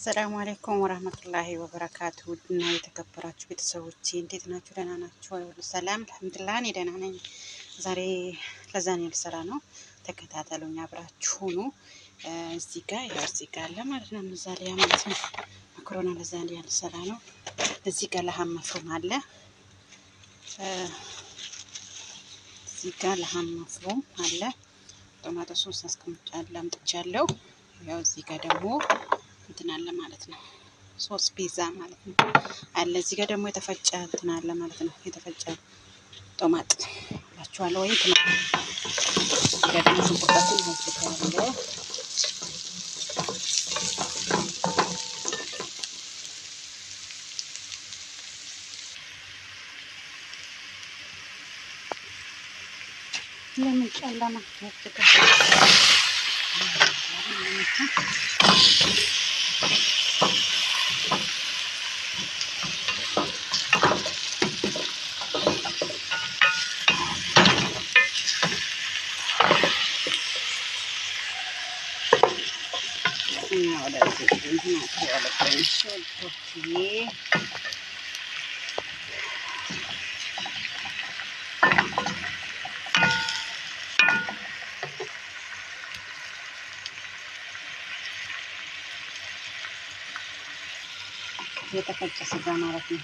አሰላሙ አለይኩም ወራህመቱላሂ ወበረካቱ። ውድና የተከበራችሁ ቤተሰቦቼ እንዴት ናችሁ? ደህና ናችሁ? ሁሉ ሰላም አልሐምዱሊላህ፣ እኔ ደህና ነኝ። ዛሬ ለዛኔ ልሰራ ነው። ተከታተሉኝ፣ አብራችሁ ሁኑ። እዚህ ጋር አለ ማለት ነው። ምዛሌ ማለት ነው። መኮሮና ለዛኔ ልሰራ ነው። እዚህ ጋር ለሐም መፍሩም አለ። እዚህ ጋር ለሐም መፍሩም አለ። ቶማቶ ሶስ አምጥቻለሁ። ያው እዚህ ጋር ደግሞ እንትን አለ ማለት ነው። ሶስ ፒዛ ማለት ነው አለ። እዚህ ጋር ደግሞ የተፈጨ እንትን አለ ማለት ነው። የተፈጨ ቶማት አላችኋለሁ ወይ እንትን እዚህ ጋር ደግሞ ሽንኩርታችን ያስፈልጋል። ለምን ጨለማ የተፈጨ ስጋ ማለት ነው።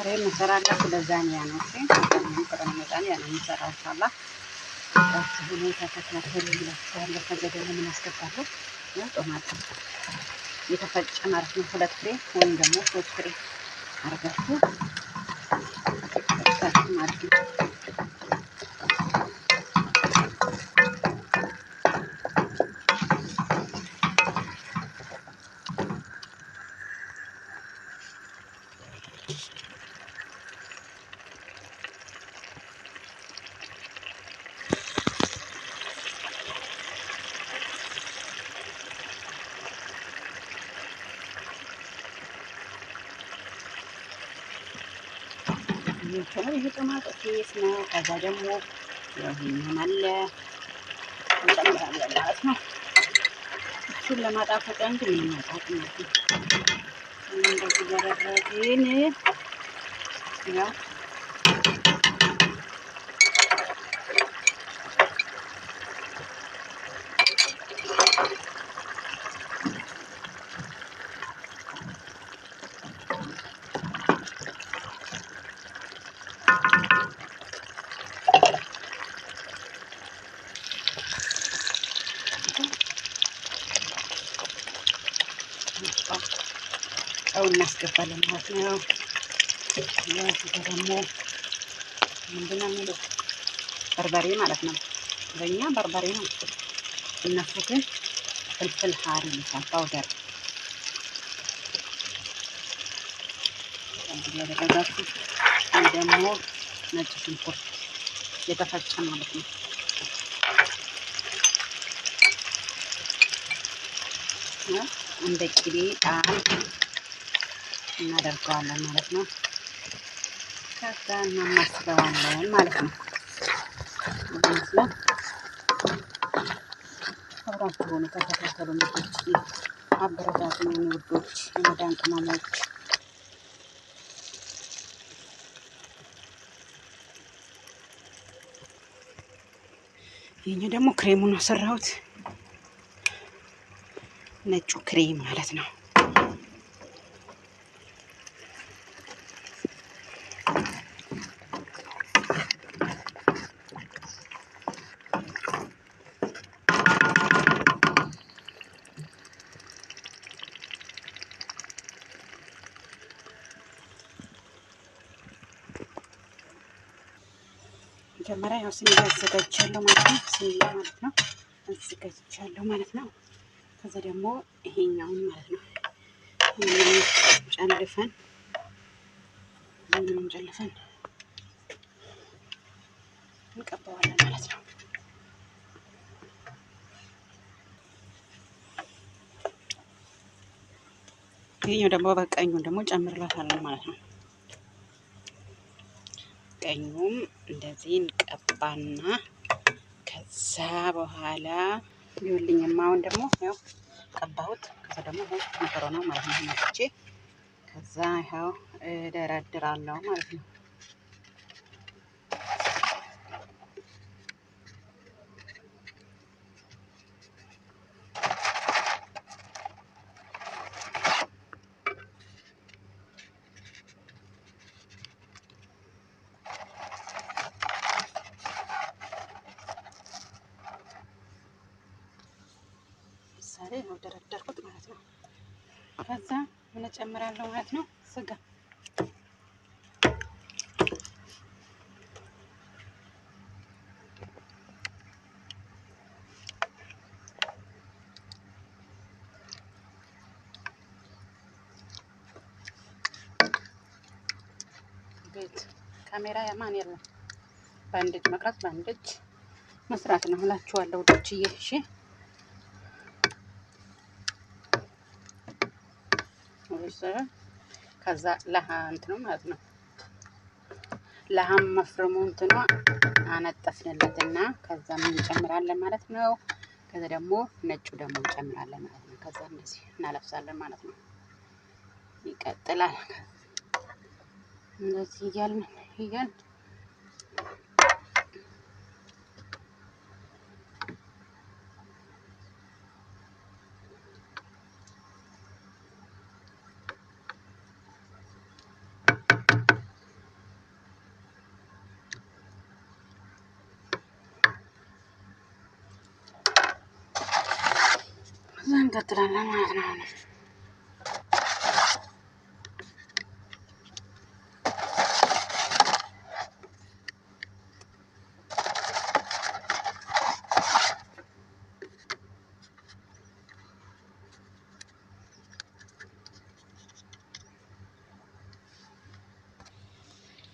ዛሬ መሰራላችሁ ለዛኒያ ነው። እሺ መኮረና ለዛኒያ ነው የምሰራው። ኢንሻአላህ ሁኔታ ተከታተሉ ብላችኋለሁ። ከዛ ደግሞ ምን አስገባለሁ? ቶማቶ የተፈጨ ማለት ነው። 2 ፍሬ ወይም ደግሞ 3 ፍሬ አርጋችሁ ማለት ነው። ይሄ ቶማቶ ኬስ ነው። ከዛ ደግሞ ይሄን አለ እንጨምራለን ማለት ነው። እሱን ለማጣፈጫ እንጂ ምንም አይጣፍጥም ማለት ነው። እንደዚህ ያደረግን ያው ጨው እናስገባለን ማለት ነው። ይሄ ደግሞ ምንድን ነው የሚለው በርበሬ ማለት ነው። በእኛ በርበሬ ነው፣ እነሱ ግን ፍልፍል ሀሪ ይባላል ፓውደር። እንግዲህ ያደረጋችሁ ደግሞ ነጭ ሽንኩርት የተፈጨ ማለት ነው። እንደ ቅቤ ጣም እናደርገዋለን ማለት ነው። ከዛ እናማስለዋለን ማለት ነው። አብራችሁ ሆኑ፣ ተከታተሉ። ልጆች አበረታቱኝ፣ ውዶች፣ የመዳን ቅመሞች። ይሄኛው ደግሞ ክሬሙን አሰራሁት። ነጩ ክሬም ማለት ነው። መጀመሪያ ያው ስኒ አዘጋጅቻለሁ ማለት ነው። ስኒ ማለት ነው አዘጋጅቻለሁ ማለት ነው። ከዛ ደግሞ ይሄኛውን ማለት ነው ጨልፈን እንቀባዋለን ማለት ነው። ይሄኛው ደግሞ በቀኙን ደግሞ ጨምርላታለን ማለት ነው። ቀኙም እንደዚህ እንቀባና ከዛ በኋላ ይኸውልኝማ አሁን ደግሞ ያው ቀባሁት። ከዛ ደግሞ ነገር ነው ማለት ነው መጥቼ ከዛ ይኸው እደረድራለሁ ማለት ነው። ምሳሌ ነው ደረደርኩት ማለት ነው። ከዛ ምን እጨምራለሁ ማለት ነው? ስጋ ቤት ካሜራ ያማን የለም። በአንድ እጅ መቅረጽ በአንድ እጅ መስራት ነው እላችኋለሁ ውዶችዬ። እሺ ከዛ ለሃ እንትኑ ማለት ነው ለሃም መፍረሙ እንትኗ አነጠፍንለትና ከዛ ምን እንጨምራለን ማለት ነው። ከዛ ደግሞ ነጩ ደግሞ እንጨምራለን ማለት ነው። ከዛ እንደዚህ እናለብሳለን ማለት ነው። ይቀጥላል እንደዚህ እያልን እንቀጥላለን ማለት ነው።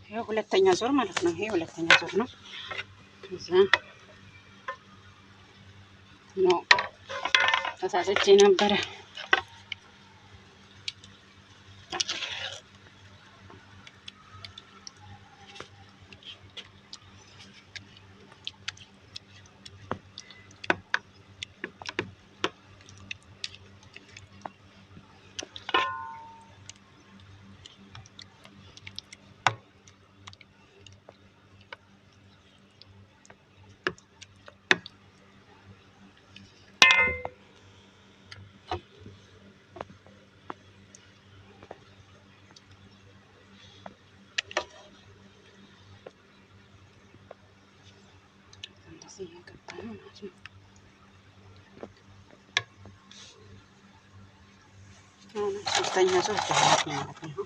ይሄ ሁለተኛ ዙር ማለት ነው። ይሄ ሁለተኛ ዙር ነው። ከዛ ነው ተሳስቼ ነበረ። እየገባ ነው ማለት ነው። ሶስተኛ ዙር ማለት ነው።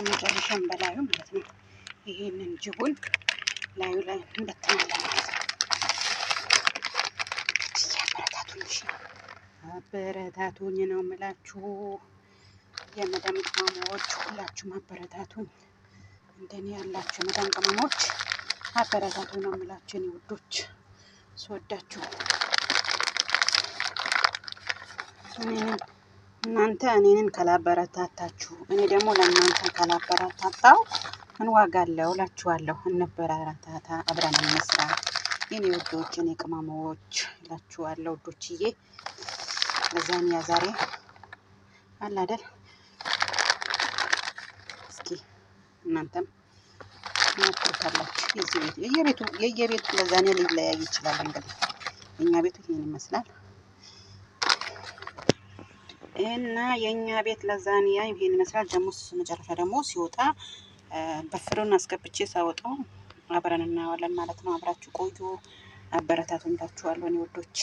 መጨረሻውን በላዩ ማለት ነው። ይሄንን ጅቡን ላዩ ላይ እንበትናለን ማለት ነው። አበረታቱኝ ነው የምላችሁ የመዳም ቅመሞች ሁላችሁም አበረታቱኝ። እንደኔ ያላችሁ የመዳም ቅመሞች አበረታቱኝ ነው የምላችሁ የኔ ውዶች ስወዳችሁ። እኔንም እናንተ እኔንን ካላበረታታችሁ እኔ ደግሞ ለእናንተ ካላበረታታው ምን ዋጋ አለው እላችኋለሁ። እንበረታታ፣ አብረን እንስራ የኔ ውዶች፣ የኔ ቅመሞች እላችኋለሁ ውዶችዬ። ለዛኒያ ዛሬ አለ አይደል፣ እስኪ እናንተም ሞክሩታላችሁ። የየቤቱ ለዛኒያ ሊለያይ ይችላል። እንግዲህ የኛ ቤቱ ይሄን ይመስላል እና የኛ ቤት ለዛኒያ ይሄን ይመስላል። ደግሞ መጨረሻ ደግሞ ሲወጣ በፍሩን አስገብቼ ሳወጣው አብረን እናየዋለን ማለት ነው። አብራችሁ ቆዩ፣ አበረታቱን እላችኋለሁ እኔ ውዶች።